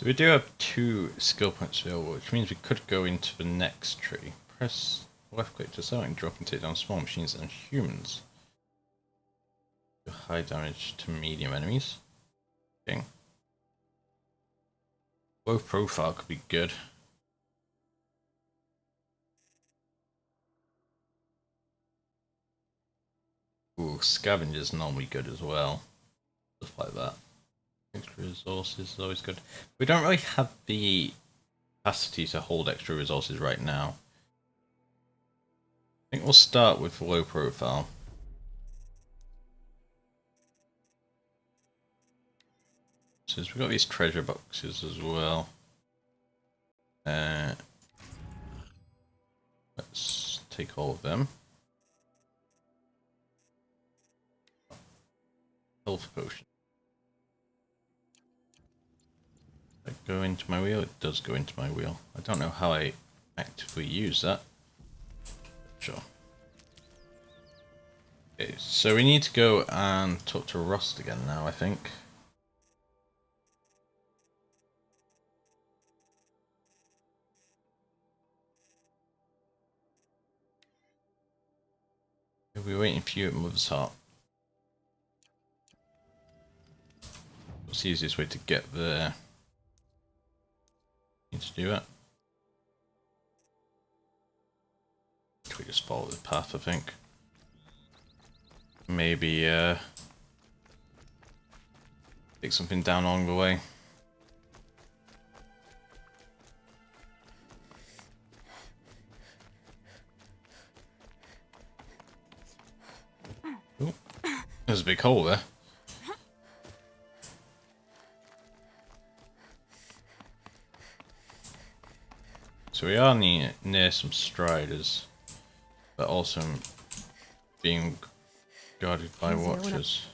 So we do have 2 skill points available, which means we could go into the next tree. Press left click to select and drop and take down small machines and humans. Do high damage to medium enemies. Okay. Low profile could be good. Ooh, scavengers normally good as well. Stuff like that. Extra resources is always good. We don't really have the capacity to hold extra resources right now. I think we'll start with low profile. So we've got these treasure boxes as well. Let's take all of them. Health potion. Does that go into my wheel? It does go into my wheel. I don't know how I actively use that. Sure. Okay, so we need to go and talk to Rust again now, I think. We're waiting for you at Mother's Heart. What's the easiest way to get there? Need to do that. We just follow the path, I think. Maybe take something down along the way. Ooh, there's a big hole there. So we are near some striders, but also being guarded by watchers.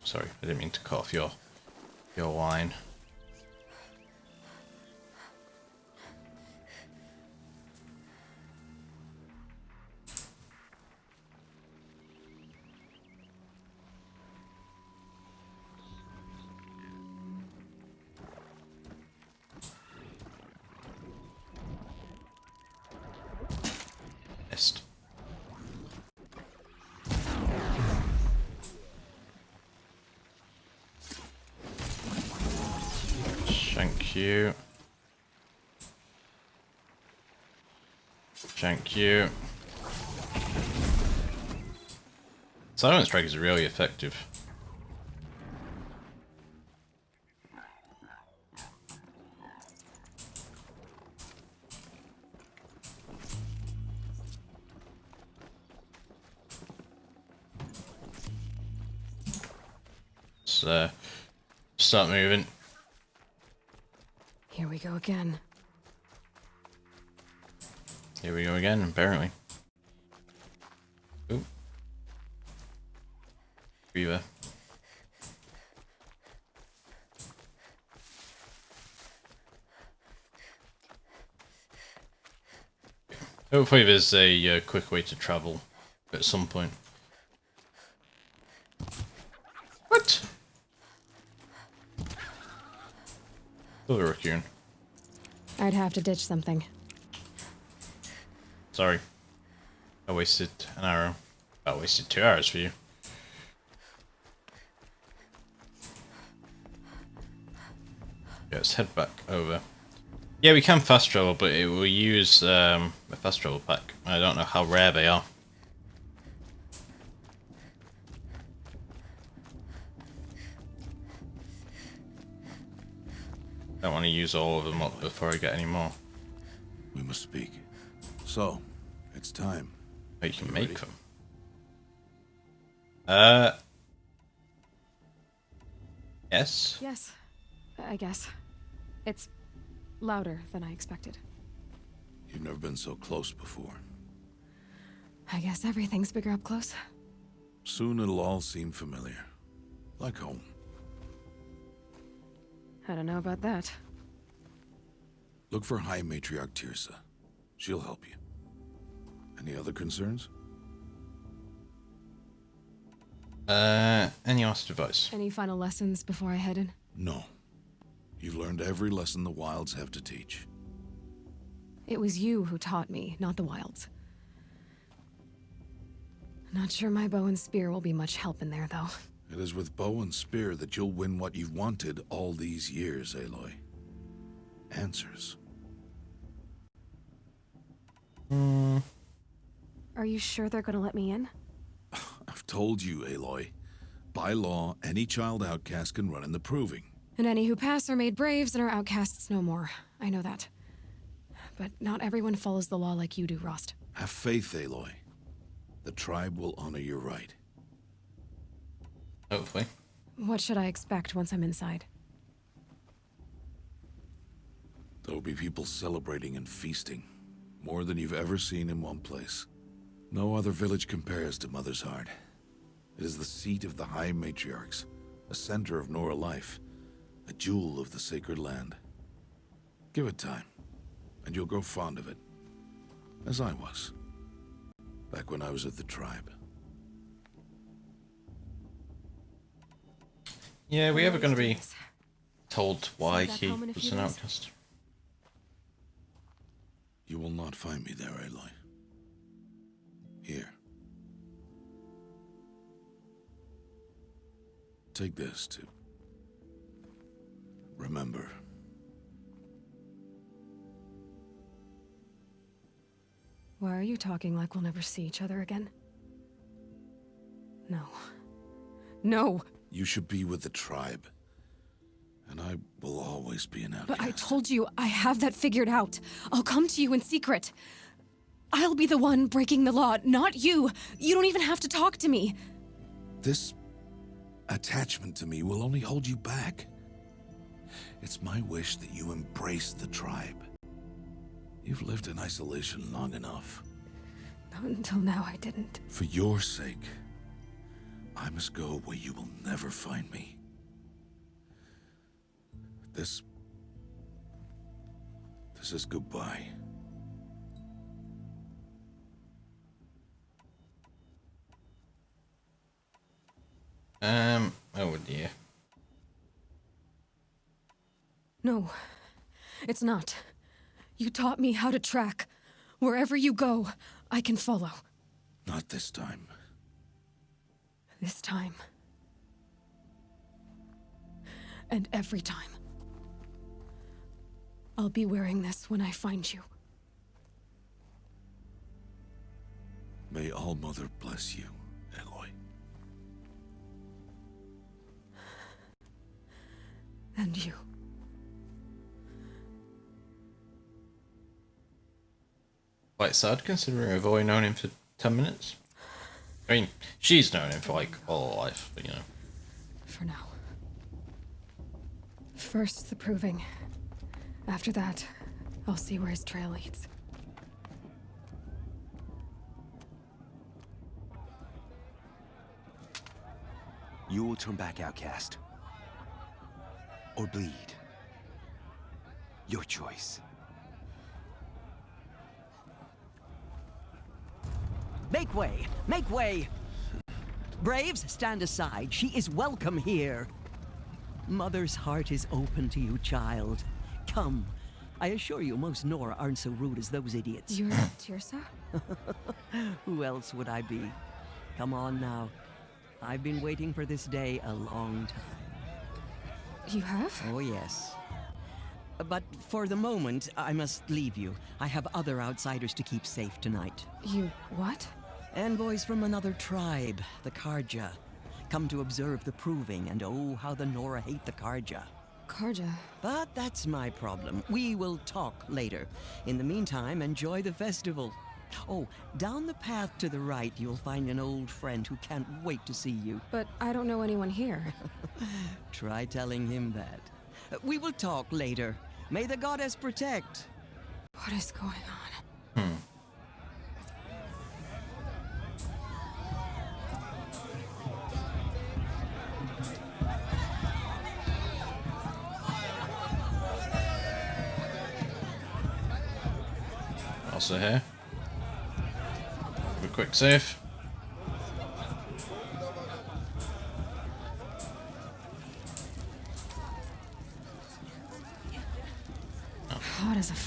Sorry, I didn't mean to cut off your line. Missed. Thank you. Thank you. Silent Strike is really effective. Let's start moving. Here we go again. Here we go again, apparently. Oop. Reaver. Hopefully there's a quick way to travel at some point. What? Oh, a raccoon. I'd have to ditch something. Sorry. I wasted an arrow. I wasted 2 arrows for you. Yeah, let's head back over. Yeah, we can fast travel, but it will use a fast travel pack. I don't know how rare they are. Don't want to use all of them up before I get any more. We must speak. So, it's time. Oh, you can You make ready? them. Yes. Yes, I guess. It's louder than I expected. You've never been so close before. I guess everything's bigger up close. Soon it'll all seem familiar. Like home. I don't know about that. Look for High Matriarch Tirsa. She'll help you. Any other concerns? Any last advice? Any final lessons before I head in? No. You've learned every lesson the wilds have to teach. It was you who taught me, not the wilds. Not sure my bow and spear will be much help in there, though. It is with bow and spear that you'll win what you've wanted all these years, Aloy. Answers. Are you sure they're gonna let me in? I've told you, Aloy. By law, any child outcast can run in the proving. And any who pass are made braves and are outcasts no more. I know that. But not everyone follows the law like you do, Rost. Have faith, Aloy. The tribe will honor your right. Hopefully. What should I expect once I'm inside? There'll be people celebrating and feasting. More than you've ever seen in one place. No other village compares to Mother's Heart. It is the seat of the High Matriarchs, a center of Nora life, a jewel of the sacred land. Give it time, and you'll grow fond of it. As I was. Back when I was at the tribe. Yeah, are we ever going to be told why back he home in a was few an days? outcast? You will not find me there, Aloy. Here. Take this to remember. Why are you talking like we'll never see each other again? No. No! You should be with the tribe. And I will always be an outcast. But I told you, I have that figured out. I'll come to you in secret. I'll be the one breaking the law, not you. You don't even have to talk to me. This attachment to me will only hold you back. It's my wish that you embrace the tribe. You've lived in isolation long enough. Not until now, I didn't. For your sake, I must go where you will never find me. This is goodbye. Oh dear. No, it's not. You taught me how to track. Wherever you go, I can follow. Not this time. This time. And every time. I'll be wearing this when I find you. May All-Mother bless you, Aloy. And you. Quite sad considering we've only known him for 10 minutes. I mean, she's known him for like all her life, but you know. For now. First, the proving. After that, I'll see where his trail leads. You will turn back, outcast. Or bleed. Your choice. Make way! Make way! Braves, stand aside. She is welcome here. Mother's heart is open to you, child. Come. I assure you, most Nora aren't so rude as those idiots. You're Tirsa? Who else would I be? Come on now. I've been waiting for this day a long time. You have? Oh, yes. But for the moment, I must leave you. I have other outsiders to keep safe tonight. You what? Envoys from another tribe, the Karja. Come to observe the proving, and oh, how the Nora hate the Karja. Karja. But that's my problem. We will talk later. In the meantime, enjoy the festival. Oh, down the path to the right, you'll find an old friend who can't wait to see you. But I don't know anyone here. Try telling him that. We will talk later. May the goddess protect. What is going on? Also here. Have a quick save.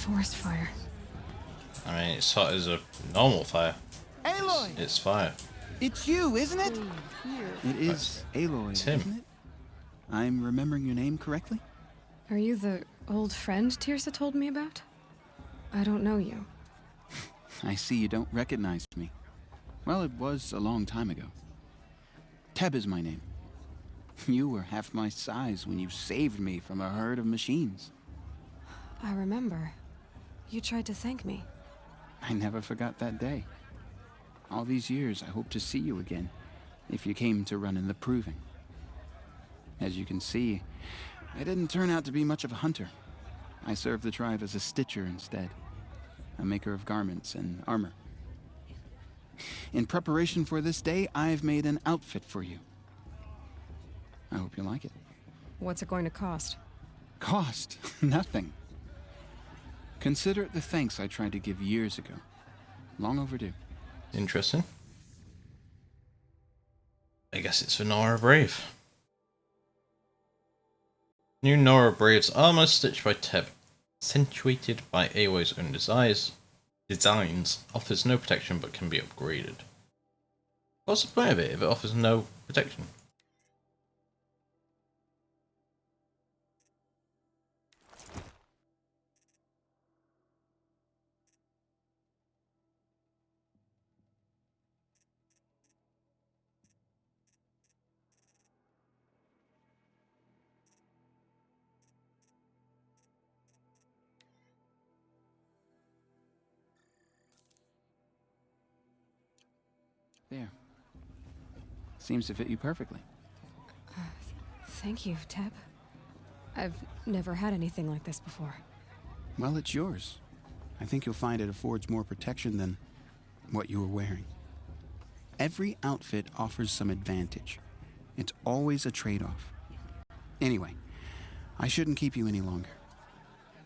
forest fire. I mean, it's hot as a normal fire. Aloy! It's fire. It's you, isn't it? It is Aloy, Tim. isn't it? I'm remembering your name correctly? Are you the old friend Tirsa told me about? I don't know you. I see you don't recognize me. Well, it was a long time ago. Teb is my name. You were half my size when you saved me from a herd of machines. I remember. You tried to thank me. I never forgot that day. All these years, I hope to see you again, if you came to run in the proving. As you can see, I didn't turn out to be much of a hunter. I served the tribe as a stitcher instead, a maker of garments and armor. In preparation for this day, I've made an outfit for you. I hope you like it. What's it going to cost? Cost? Nothing. Consider it the thanks I tried to give years ago. Long overdue. Interesting. I guess it's for Nora Brave. New Nora Brave's armor, stitched by Teb, accentuated by Aloy's own designs, offers no protection but can be upgraded. What's the point of it if it offers no protection? There. Seems to fit you perfectly. Thank you, Teb. I've never had anything like this before. Well, it's yours. I think you'll find it affords more protection than what you were wearing. Every outfit offers some advantage. It's always a trade-off. Anyway, I shouldn't keep you any longer.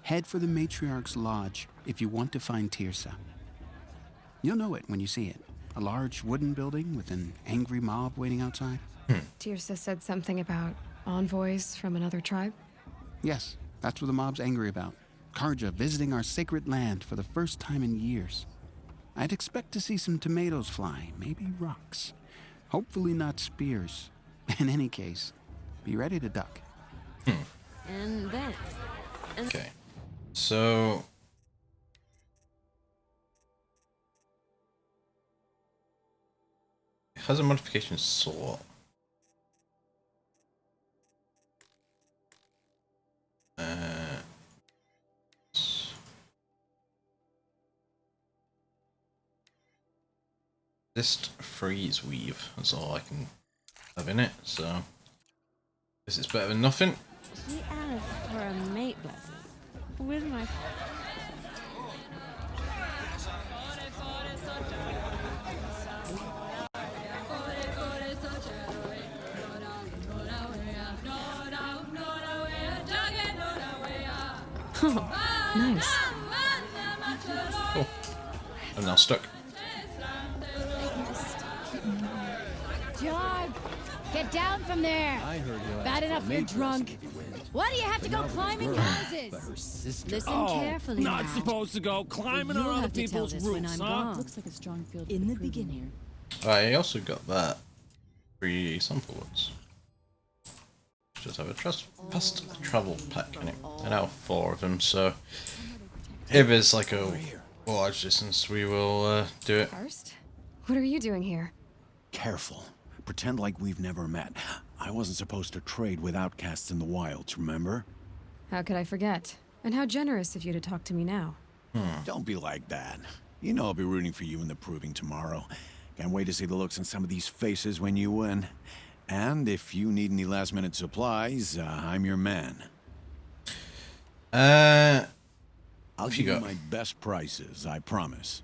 Head for the Matriarch's Lodge if you want to find Tirsa. You'll know it when you see it. A large wooden building with an angry mob waiting outside. Tirsa said something about envoys from another tribe? Yes, that's what the mob's angry about. Karja visiting our sacred land for the first time in years. I'd expect to see some tomatoes fly, maybe rocks. Hopefully not spears. In any case, be ready to duck. And then... Okay. So... it has a modification slot. Just freeze weave. That's all I can have in it. So this is better than nothing. She asked for a mate blessing. Where's my... Nice. Cool. I'm now stuck. John, get down from there. I heard you. Bad enough you're drunk. Why do you have to go climbing houses? Listen carefully Not now. supposed to go climbing You'll on other have to tell people's this when roofs, I'm huh? gone. Looks like a strong field in the beginning. I also got that free sample ones. Just have a fast travel pack in it. And now 4 of them, so if it's like a large distance, we will do it. First? What are you doing here? Careful. Pretend like we've never met. I wasn't supposed to trade with outcasts in the wilds, remember? How could I forget? And how generous of you to talk to me now. Don't be like that. You know I'll be rooting for you in the proving tomorrow. Can't wait to see the looks on some of these faces when you win. And if you need any last-minute supplies, I'm your man. I'll give you my best prices, I promise.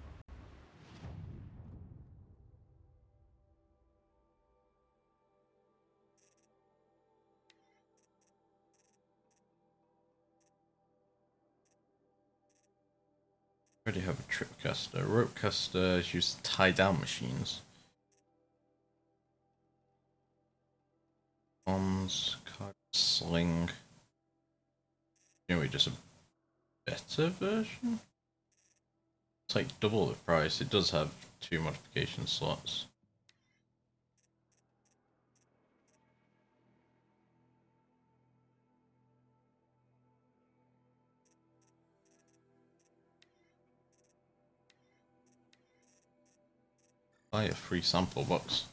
Already have a trip caster. Rope casters use tie-down machines. Bombs, card, sling. Anyway, just a better version? It's like double the price. It does have 2 modification slots. Buy a free sample box.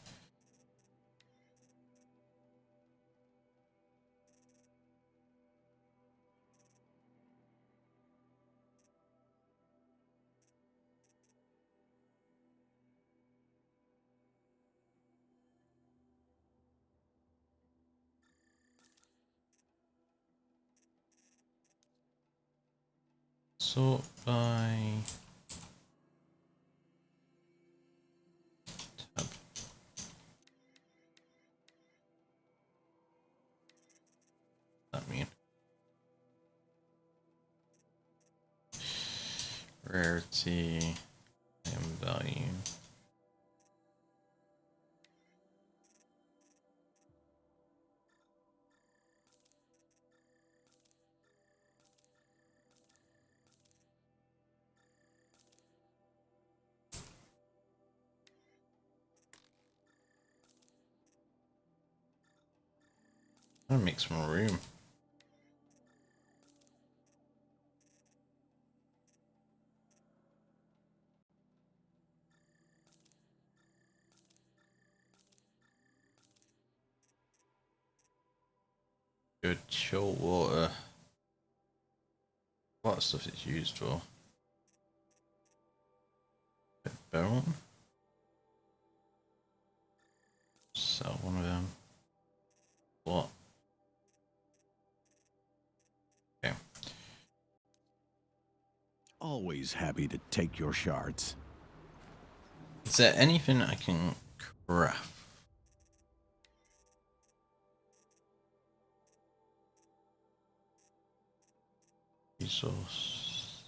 Sort by tab. That mean rarity and value. I'm gonna make some room. Good chill water. A lot of stuff it's used for. Bone. Sell one of them. What? Okay. Always happy to take your shards. Is there anything I can craft? Resource.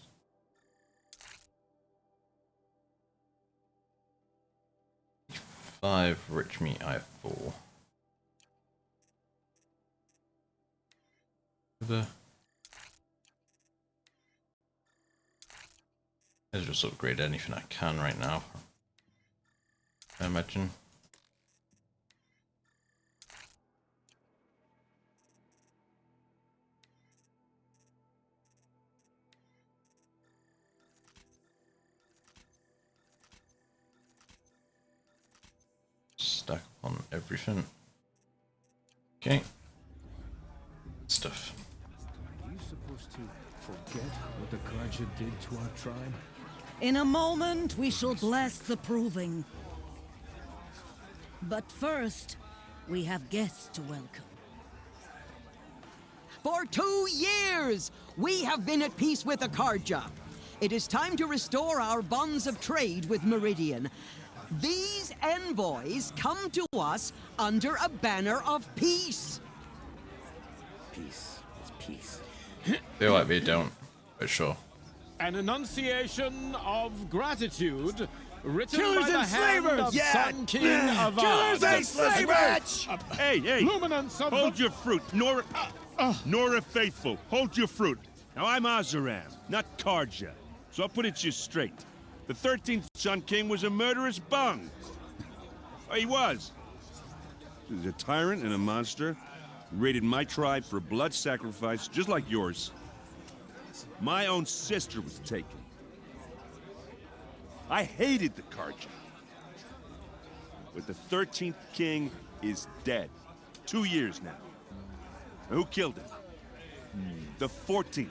Five rich meat, I have 4. Let's just upgrade anything I can right now, I imagine. Stack on everything. Okay. Stuff. Are you supposed to forget what the Karja did to our tribe? In a moment, we shall bless the proving. But first, we have guests to welcome. For 2 years, we have been at peace with the Karja. It is time to restore our bonds of trade with Meridian. These envoys come to us under a banner of peace. Peace is peace. Feel like they don't, but sure. An enunciation of gratitude written Killers by the and hand slavers! of Yeah! Sun King Avad. Killers and slavers! Hey! Luminance of Hold your fruit, Nora Faithful. Hold your fruit. Now I'm Azaram, not Karja, so I'll put it you straight. The 13th Sun King was a murderous bung. Oh, he was. He was a tyrant and a monster. He raided my tribe for a blood sacrifice, just like yours. My own sister was taken. I hated the Karja. But the 13th king is dead. 2 years now. And who killed him? The 14th.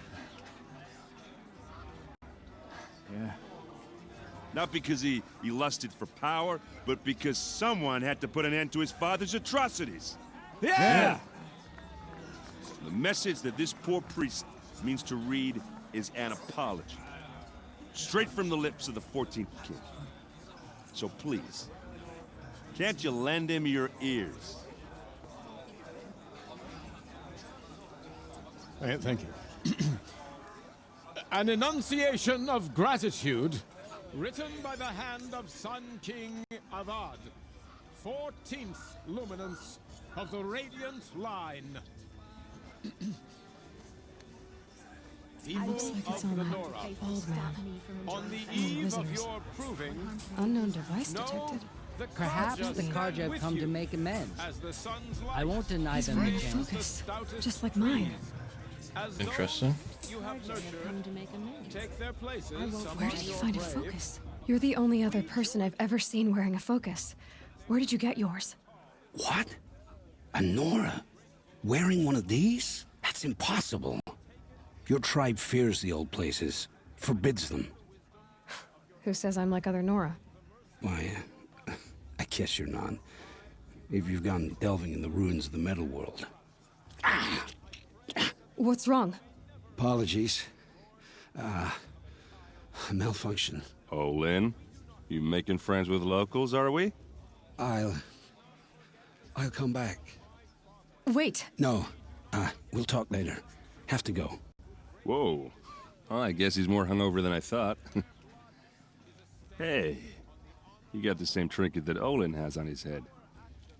Yeah. Not because he lusted for power, but because someone had to put an end to his father's atrocities. Yeah! The message that this poor priest means to read is an apology. Straight from the lips of the 14th king. So please, can't you lend him your ears? Thank you. An enunciation of gratitude written by the hand of Sun King Avad, 14th luminance of the Radiant Line. Looks like it's on that old man. On the Oh, eve of visitors. your proving, Unknown device detected. Perhaps the Karja have come to make amends. I won't deny He's them wearing the a chance. focus, just like mine. Interesting. you have nurtured, take their places. Where did he find a focus? You're the only other person I've ever seen wearing a focus. Where did you get yours? What? A Nora? Wearing one of these? That's impossible. Your tribe fears the old places, forbids them. Who says I'm like other Nora? Why, I guess you're not. If you've gone delving in the ruins of the metal world. What's wrong? Apologies. Malfunction. Oh, Lynn? You making friends with locals, are we? I'll come back. Wait. No, we'll talk later. Have to go. Whoa. Well, I guess he's more hungover than I thought. Hey, you got the same trinket that Olin has on his head.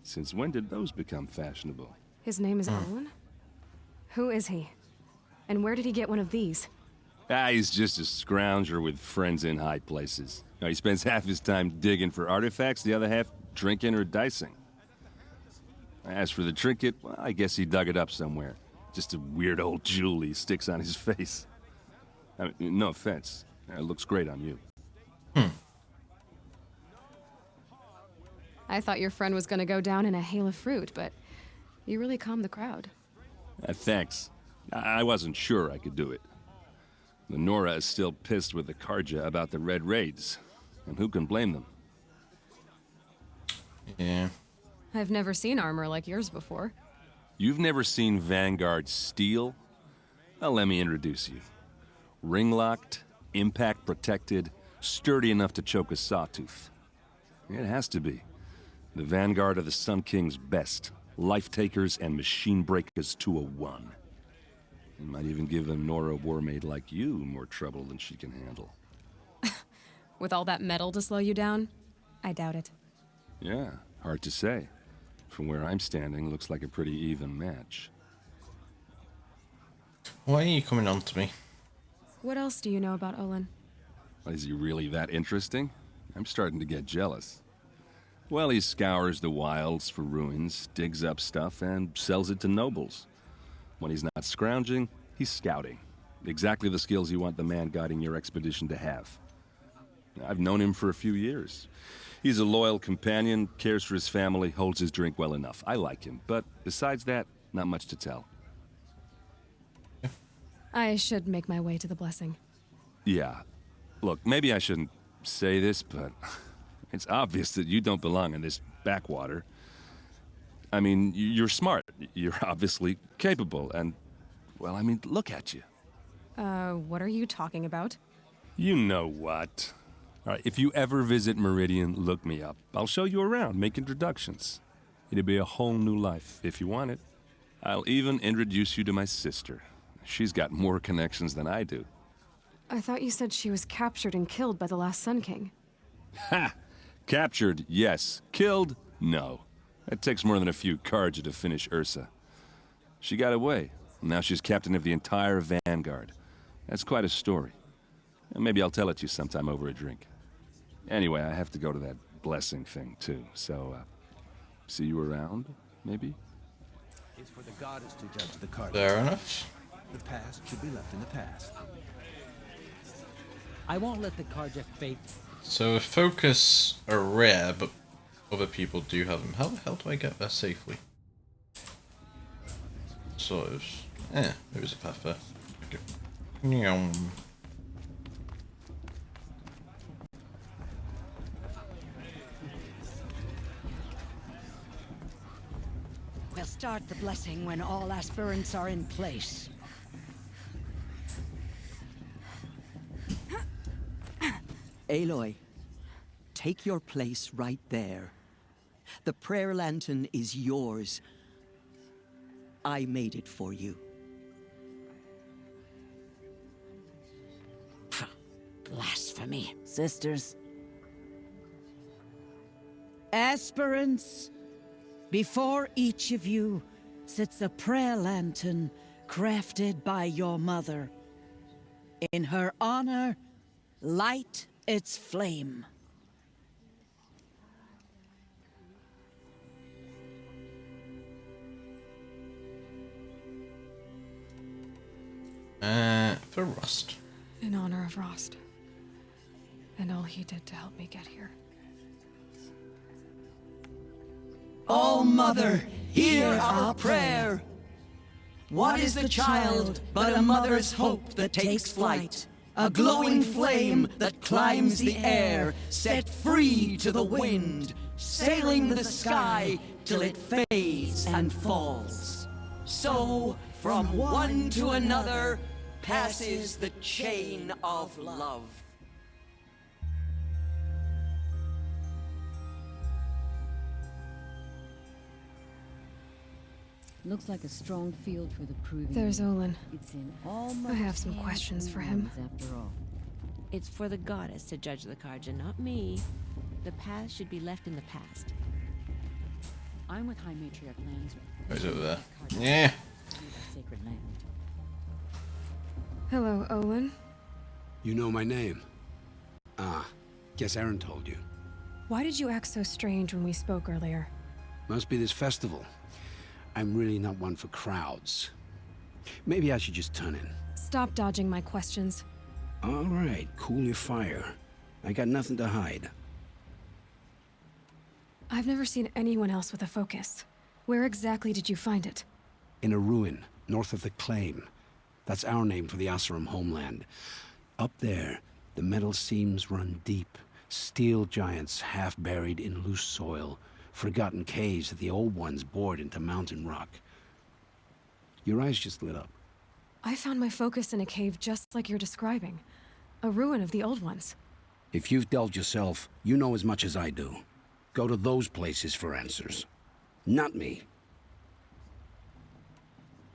Since when did those become fashionable? His name is Owen? Who is he? And where did he get one of these? He's just a scrounger with friends in high places. He spends half his time digging for artifacts, the other half drinking or dicing. As for the trinket, well, I guess he dug it up somewhere. Just a weird old jewel he sticks on his face. I mean, no offense. It looks great on you. I thought your friend was gonna go down in a hail of fruit, but you really calmed the crowd. Thanks. I wasn't sure I could do it. The Nora is still pissed with the Karja about the Red Raids, and who can blame them? Yeah. I've never seen armor like yours before. You've never seen Vanguard steel? Well, let me introduce you. Ring-locked, impact-protected, sturdy enough to choke a sawtooth. It has to be. The Vanguard of the Sun King's best. Life-takers and machine breakers to a one. You might even give a Nora warmaid like you more trouble than she can handle. With all that metal to slow you down? I doubt it. Yeah, hard to say. From where I'm standing, looks like a pretty even match. Why are you coming on to me? What else do you know about Olin? Is he really that interesting? I'm starting to get jealous. Well, he scours the wilds for ruins, digs up stuff, and sells it to nobles. When he's not scrounging, he's scouting. Exactly the skills you want the man guiding your expedition to have. I've known him for a few years. He's a loyal companion, cares for his family, holds his drink well enough. I like him, but besides that, not much to tell. I should make my way to the blessing. Yeah. Look, maybe I shouldn't say this, but it's obvious that you don't belong in this backwater. I mean, you're smart. You're obviously capable, and, well, I mean, look at you. What are you talking about? You know what. All right, if you ever visit Meridian, look me up. I'll show you around, make introductions. It'll be a whole new life, if you want it. I'll even introduce you to my sister. She's got more connections than I do. I thought you said she was captured and killed by the last Sun King. Ha! Captured, yes. Killed, no. It takes more than a few Karja to finish Ursa. She got away. Now she's captain of the entire Vanguard. That's quite a story. And maybe I'll tell it to you sometime over a drink. Anyway, I have to go to that blessing thing, too. So, see you around, maybe? It's for the goddess to judge the Karja. Fair enough. The past should be left in the past. I won't let the Karja fate. So focus are rare, but other people do have them. How the hell do I get there safely? Sort of. Yeah, there is a path there. Okay. Nyom. We'll start the blessing when all aspirants are in place. Aloy, take your place right there. The prayer lantern is yours. I made it for you. Blasphemy. Sisters. Aspirants, before each of you sits a prayer lantern crafted by your mother. In her honor, light its flame. For Rust. In honor of Rost. And all he did to help me get here. All Mother, hear our prayer. What is the child but a mother's hope that takes flight? A glowing flame that climbs the air, set free to the wind, sailing the sky till it fades and falls. So, from one to another, passes the chain of love. Looks like a strong field for the proving. There's Olin. It's in all I have some questions for him. After all, it's for the goddess to judge the Karja, not me. The past should be left in the past. I'm with High Matriarch Lands. Who's over there? Yeah. Sacred land. Hello, Olin. You know my name? Ah, guess Aaron told you. Why did you act so strange when we spoke earlier? Must be this festival. I'm really not one for crowds. Maybe I should just turn in. Stop dodging my questions. All right, cool your fire. I got nothing to hide. I've never seen anyone else with a focus. Where exactly did you find it? In a ruin, north of the Claim. That's our name for the Asuram homeland. Up there, the metal seams run deep. Steel giants half buried in loose soil. Forgotten caves that the old ones bored into mountain rock. Your eyes just lit up. I found my focus in a cave just like you're describing. A ruin of the old ones. If you've delved yourself, you know as much as I do. Go to those places for answers. Not me.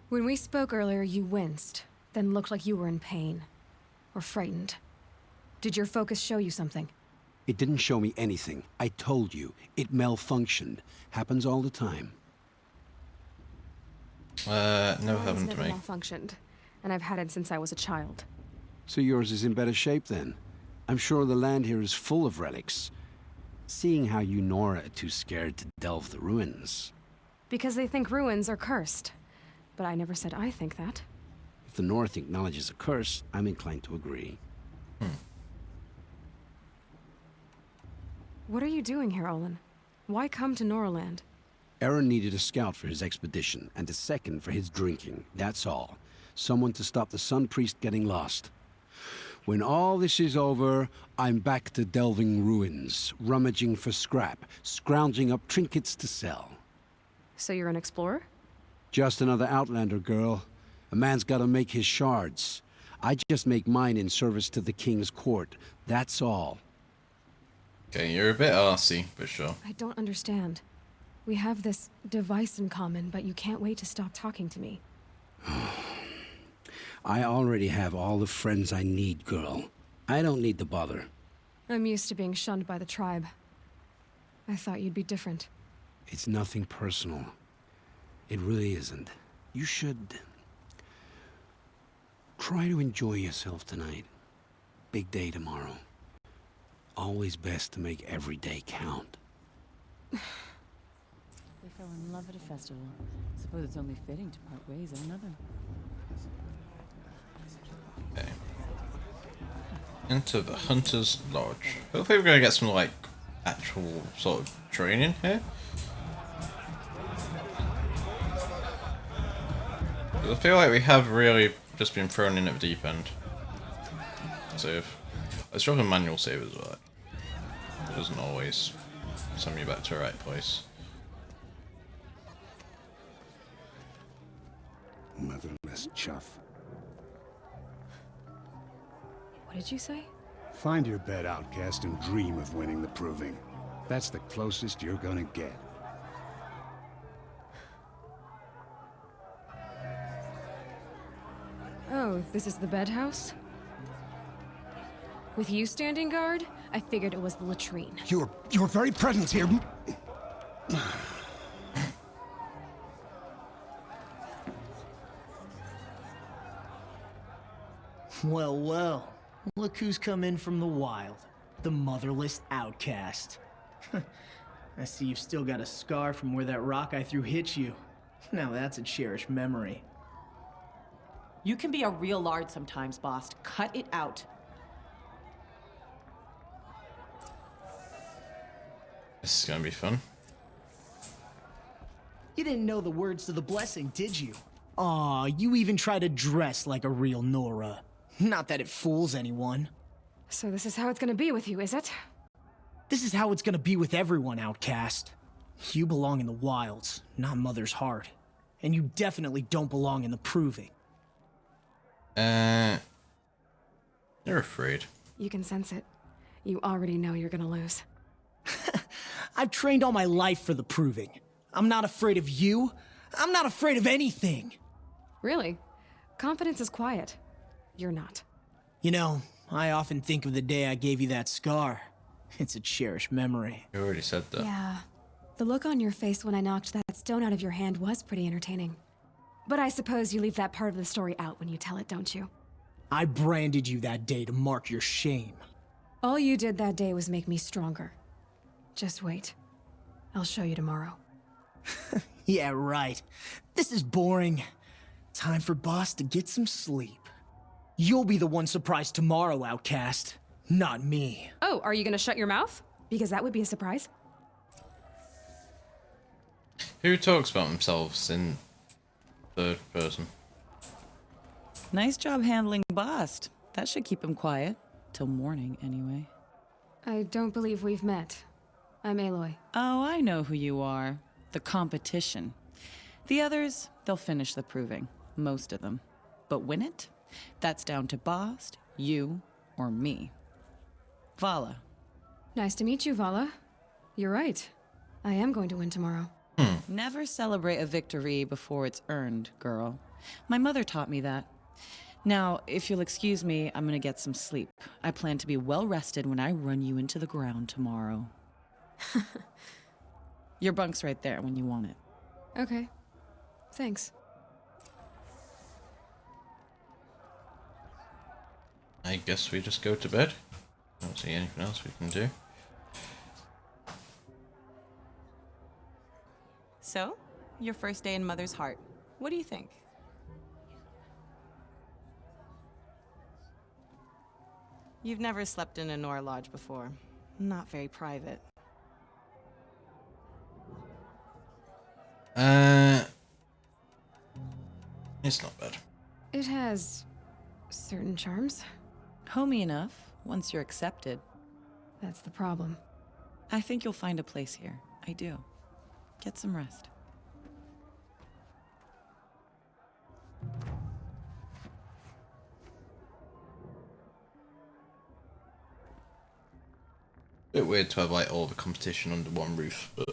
When we spoke earlier, you winced, then looked like you were in pain. Or frightened. Did your focus show you something? It didn't show me anything. I told you. It malfunctioned. Happens all the time. Never happened to Never me. malfunctioned, and I've had it since I was a child. So yours is in better shape then. I'm sure the land here is full of relics. Seeing how you Nora are too scared to delve the ruins. Because they think ruins are cursed. But I never said I think that. If the North acknowledges a curse, I'm inclined to agree. What are you doing here, Olin? Why come to Noraland? Aaron needed a scout for his expedition, and a second for his drinking. That's all. Someone to stop the Sun Priest getting lost. When all this is over, I'm back to delving ruins, rummaging for scrap, scrounging up trinkets to sell. So you're an explorer? Just another Outlander, girl. A man's gotta make his shards. I just make mine in service to the King's court. That's all. Okay, you're a bit arsey, but sure. I don't understand. We have this device in common, but you can't wait to stop talking to me. I already have all the friends I need, girl. I don't need the bother. I'm used to being shunned by the tribe. I thought you'd be different. It's nothing personal. It really isn't. You should... try to enjoy yourself tonight. Big day tomorrow. Always best to make every day count. We fell in love at a festival. Suppose it's only fitting to part ways at another. Okay. Enter the Hunter's Lodge. Hopefully we're going to get some, like, actual sort of training here. I feel like we have really just been thrown in at the deep end. Save. Let's drop a manual save as well. It doesn't always send me back to the right place. Motherless chuff. What did you say? Find your bed, outcast, and dream of winning the proving. That's the closest you're gonna get. Oh, this is the bedhouse? With you standing guard, I figured it was the latrine. Your very presence here... Well, well. Look who's come in from the wild. The motherless outcast. I see you've still got a scar from where that rock I threw hit you. Now that's a cherished memory. You can be a real lard sometimes, boss. Cut it out. This is gonna be fun. You didn't know the words to the blessing, did you? Aw, you even try to dress like a real Nora. Not that it fools anyone. So this is how it's gonna be with you, is it? This is how it's gonna be with everyone, outcast. You belong in the wilds, not Mother's Heart. And you definitely don't belong in the Proving. You're afraid. You can sense it. You already know you're gonna lose. I've trained all my life for the Proving. I'm not afraid of you. I'm not afraid of anything. Really? Confidence is quiet. You're not. You know, I often think of the day I gave you that scar. It's a cherished memory. You already said that. Yeah. The look on your face when I knocked that stone out of your hand was pretty entertaining. But I suppose you leave that part of the story out when you tell it, don't you? I branded you that day to mark your shame. All you did that day was make me stronger. Just wait. I'll show you tomorrow. Yeah, right. This is boring. Time for Boss to get some sleep. You'll be the one surprised tomorrow, outcast. Not me. Oh, are you gonna shut your mouth? Because that would be a surprise. Who talks about themselves in third person? Nice job handling Bast. That should keep him quiet. Till morning, anyway. I don't believe we've met. I'm Aloy. Oh, I know who you are. The competition. The others, they'll finish the proving. Most of them. But win it? That's down to Bast, you, or me. Vala. Nice to meet you, Vala. You're right. I am going to win tomorrow. Never celebrate a victory before it's earned, girl. My mother taught me that. Now, if you'll excuse me, I'm gonna get some sleep. I plan to be well rested when I run you into the ground tomorrow. Your bunk's right there when you want it. Okay. Thanks. I guess we just go to bed. I don't see anything else we can do. So, your first day in Mother's Heart. What do you think? You've never slept in a Nora lodge before. Not very private. It's not bad. It has certain charms. Homey enough, once you're accepted. That's the problem. I think you'll find a place here. I do. Get some rest. Bit weird to have like all the competition under one roof, but